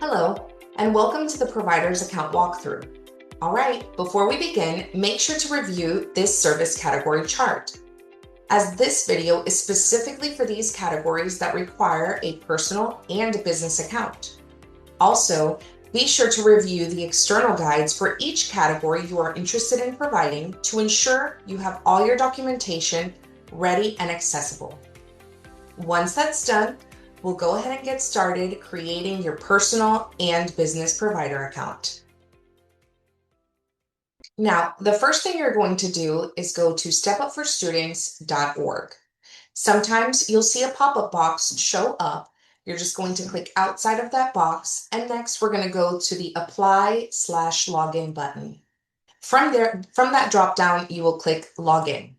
Hello, and welcome to the Provider's Account Walkthrough. All right, before we begin, make sure to review this service category chart, as this video is specifically for these categories that require a personal and business account. Also, be sure to review the external guides for each category you are interested in providing to ensure you have all your documentation ready and accessible. Once that's done, we'll go ahead and get started creating your personal and business provider account. Now, the first thing you're going to do is go to stepupforstudents.org. Sometimes you'll see a pop-up box show up. You're just going to click outside of that box, and next we're going to go to the Apply/Login button. From that drop-down, you will click Login.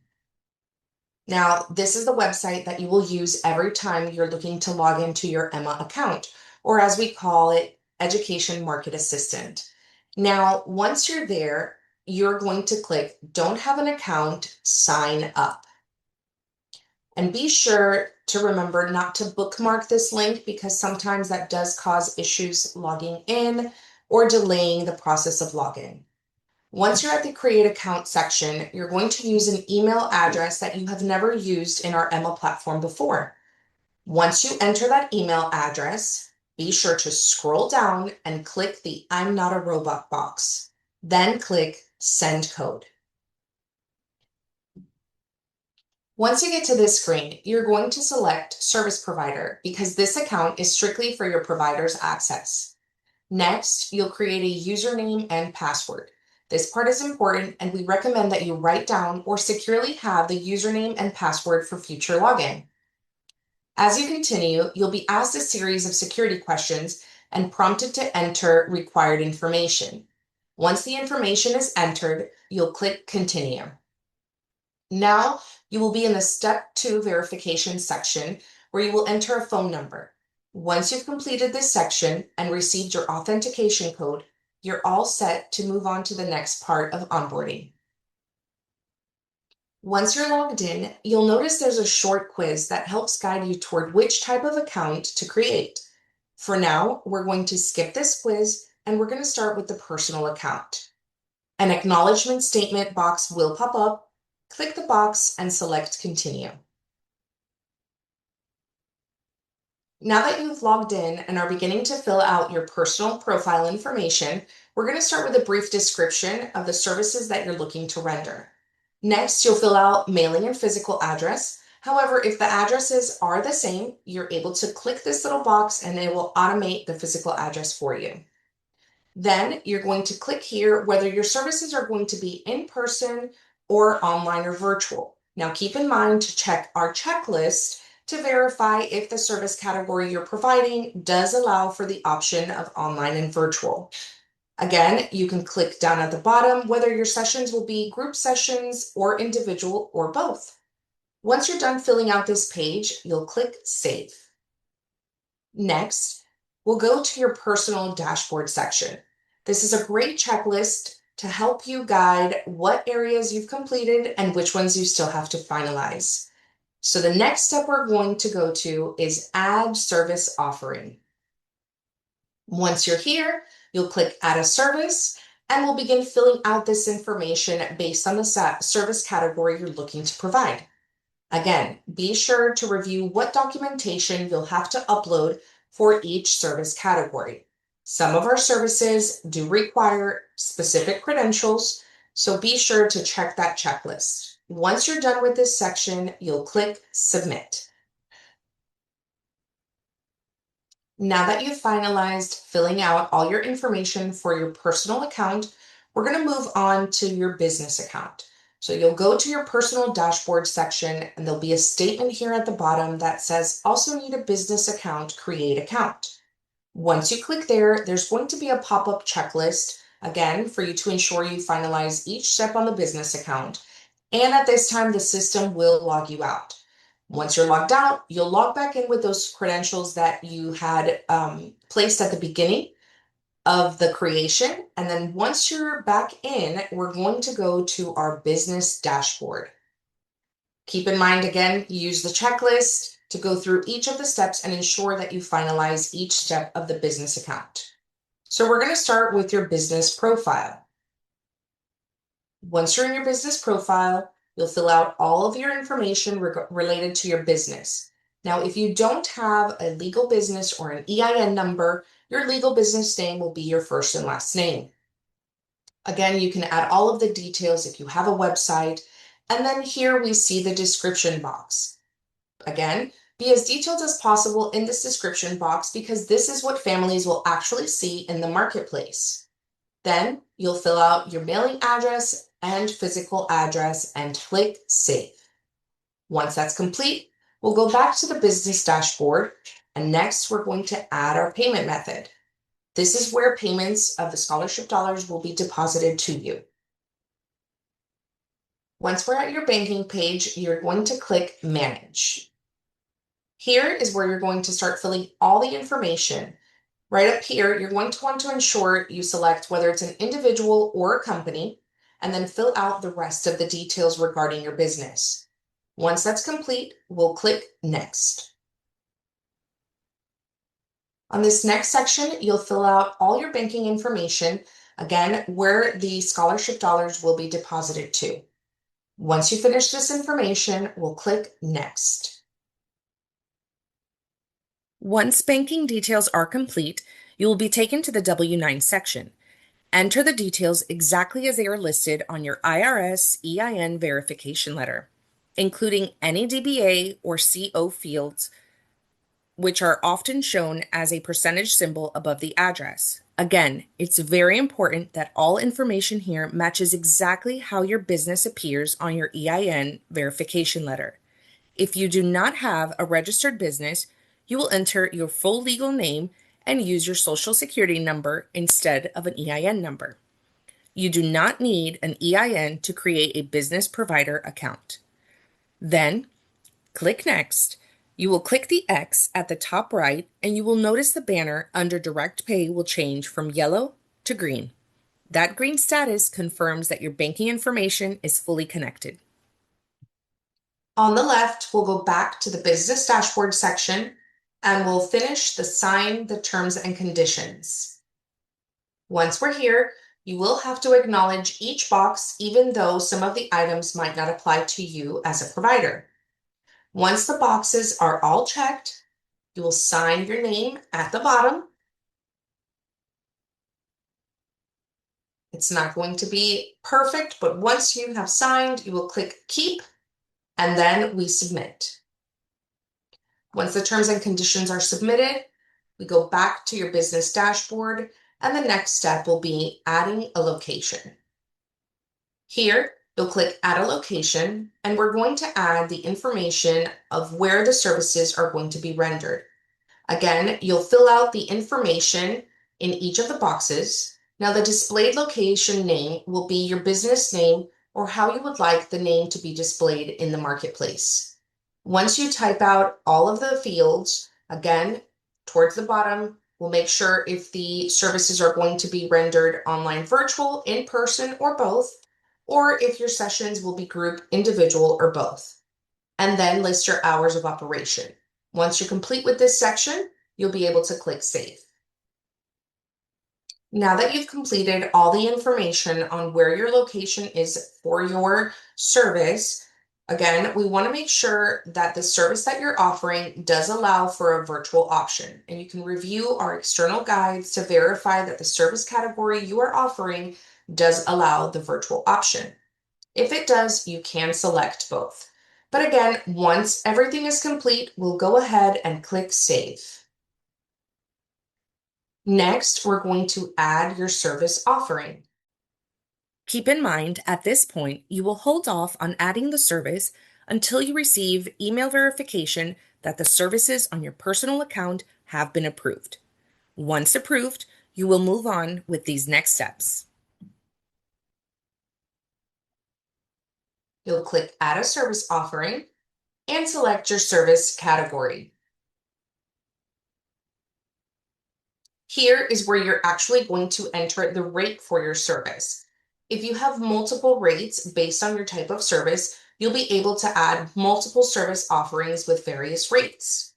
Now, this is the website that you will use every time you're looking to log into your EMA account, or as we call it, Education Market Assistant. Now, once you're there, you're going to click Don't Have an Account, Sign Up. And be sure to remember not to bookmark this link because sometimes that does cause issues logging in or delaying the process of login. Once you're at the Create Account section, you're going to use an email address that you have never used in our EMA platform before. Once you enter that email address, be sure to scroll down and click the I'm not a robot box. Then click Send Code. Once you get to this screen, you're going to select Service Provider because this account is strictly for your provider's access. Next, you'll create a username and password. This part is important, and we recommend that you write down or securely have the username and password for future login. As you continue, you'll be asked a series of security questions and prompted to enter required information. Once the information is entered, you'll click Continue. Now, you will be in the Step 2 verification section where you will enter a phone number. Once you've completed this section and received your authentication code, you're all set to move on to the next part of onboarding. Once you're logged in, you'll notice there's a short quiz that helps guide you toward which type of account to create. For now, we're going to skip this quiz and we're going to start with the personal account. An acknowledgement statement box will pop up. Click the box and select Continue. Now that you've logged in and are beginning to fill out your personal profile information, we're going to start with a brief description of the services that you're looking to render. Next, you'll fill out mailing and physical address. However, if the addresses are the same, you're able to click this little box and it will automate the physical address for you. Then you're going to click here whether your services are going to be in person or online or virtual. Now keep in mind to check our checklist to verify if the service category you're providing does allow for the option of online and virtual. Again, you can click down at the bottom whether your sessions will be group sessions or individual or both. Once you're done filling out this page, you'll click Save. Next, we'll go to your personal dashboard section. This is a great checklist to help you guide what areas you've completed and which ones you still have to finalize. So the next step we're going to go to is Add Service Offering. Once you're here, you'll click Add a Service, and we'll begin filling out this information based on the service category you're looking to provide. Again, be sure to review what documentation you'll have to upload for each service category. Some of our services do require specific credentials, so be sure to check that checklist. Once you're done with this section, you'll click Submit. Now that you've finalized filling out all your information for your personal account, we're going to move on to your business account. So you'll go to your personal dashboard section and there'll be a statement here at the bottom that says also need a business account, create account. Once you click there, there's going to be a pop-up checklist, again, for you to ensure you finalize each step on the business account. And at this time, the system will log you out. Once you're logged out, you'll log back in with those credentials that you had placed at the beginning of the creation. And then once you're back in, we're going to go to our business dashboard. Keep in mind, again, use the checklist. to go through each of the steps and ensure that you finalize each step of the business account. So we're going to start with your business profile. Once you're in your business profile, you'll fill out all of your information related to your business. Now, if you don't have a legal business or an EIN number, your legal business name will be your first and last name. Again, you can add all of the details if you have a website. And then here we see the description box. Again, be as detailed as possible in this description box because this is what families will actually see in the marketplace. Then you'll fill out your mailing address and physical address and click Save. Once that's complete, we'll go back to the business dashboard, and next we're going to add our payment method. This is where payments of the scholarship dollars will be deposited to you. Once we're at your banking page, you're going to click Manage. Here is where you're going to start filling all the information. Right up here, you're going to want to ensure you select whether it's an individual or a company, and then fill out the rest of the details regarding your business. Once that's complete, we'll click Next. On this next section, you'll fill out all your banking information, again, where the scholarship dollars will be deposited to. Once you finish this information, we'll click Next. Once banking details are complete, you will be taken to the W-9 section. Enter the details exactly as they are listed on your IRS EIN verification letter, including any DBA or CO fields, which are often shown as a percentage symbol above the address. Again, it's very important that all information here matches exactly how your business appears on your EIN verification letter. If you do not have a registered business, you will enter your full legal name and use your social security number instead of an EIN number. You do not need an EIN to create a business provider account. Then, click Next. You will click the X at the top right and you will notice the banner under Direct Pay will change from yellow to green. That green status confirms that your banking information is fully connected. On the left, we'll go back to the business dashboard section and we'll finish the sign the terms and conditions. Once we're here, you will have to acknowledge each box, even though some of the items might not apply to you as a provider. Once the boxes are all checked, you will sign your name at the bottom. It's not going to be perfect, but once you have signed, you will click Keep, and then we submit. Once the terms and conditions are submitted, we go back to your business dashboard, and the next step will be adding a location. Here, you'll click Add a Location, and we're going to add the information of where the services are going to be rendered. Again, you'll fill out the information in each of the boxes. Now, the displayed location name will be your business name or how you would like the name to be displayed in the marketplace. Once you type out all of the fields, again, towards the bottom, we'll make sure if the services are going to be rendered online, virtual, in person, or both, or if your sessions will be group, individual, or both. And then list your hours of operation. Once you're complete with this section, you'll be able to click Save. Now that you've completed all the information on where your location is for your service, again, we want to make sure that the service that you're offering does allow for a virtual option. And you can review our external guides to verify that the service category you are offering does allow the virtual option. If it does, you can select both. But again, once everything is complete, we'll go ahead and click Save. Next, we're going to add your service offering. Keep in mind, at this point, you will hold off on adding the service until you receive email verification that the services on your personal account have been approved. Once approved, you will move on with these next steps. You'll click Add a Service Offering and select your service category. Here is where you're actually going to enter the rate for your service. If you have multiple rates based on your type of service, you'll be able to add multiple service offerings with various rates.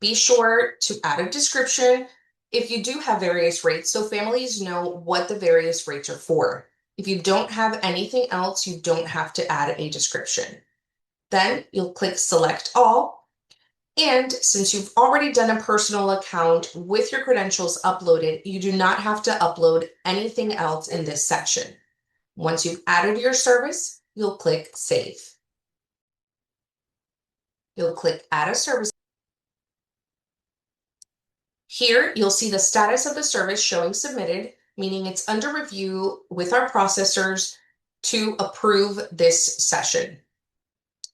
Be sure to add a description if you do have various rates so families know what the various rates are for. If you don't have anything else, you don't have to add a description. Then you'll click Select All. And since you've already done a personal account with your credentials uploaded, you do not have to upload anything else in this section. Once you've added your service, you'll click Save. You'll click Add a Service. Here, you'll see the status of the service showing submitted, meaning it's under review with our processors to approve this session.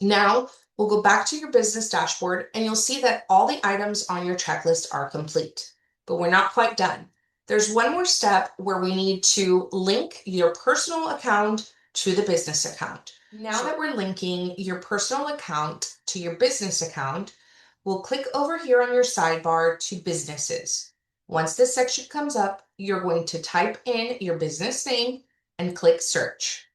Now, we'll go back to your business dashboard and you'll see that all the items on your checklist are complete, but we're not quite done. There's one more step where we need to link your personal account to the business account. Now that we're linking your personal account to your business account, we'll click over here on your sidebar to businesses. Once this section comes up, you're going to type in your business name and click search.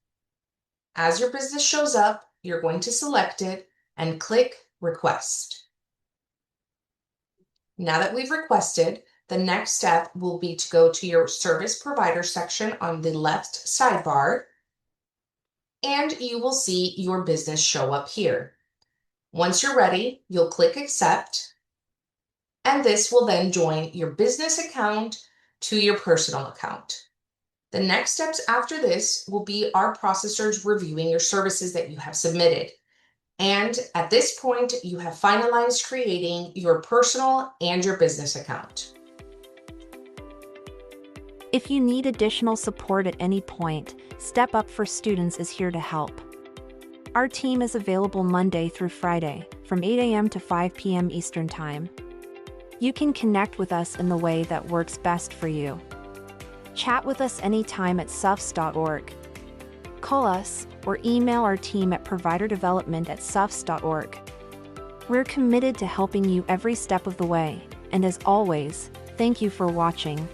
As your business shows up, you're going to select it and click request. Now that we've requested, the next step will be to go to your service provider section on the left sidebar, and you will see your business show up here. Once you're ready, you'll click accept, and this will then join your business account to your personal account. The next steps after this will be our processors reviewing your services that you have submitted. And at this point, you have finalized creating your personal and your business account. If you need additional support at any point, Step Up for Students is here to help. Our team is available Monday through Friday, from 8 a.m. to 5 p.m. Eastern Time. You can connect with us in the way that works best for you. Chat with us anytime at sufs.org. Call us or email our team at providerdevelopment@sufs.org. We're committed to helping you every step of the way, and as always, thank you for watching.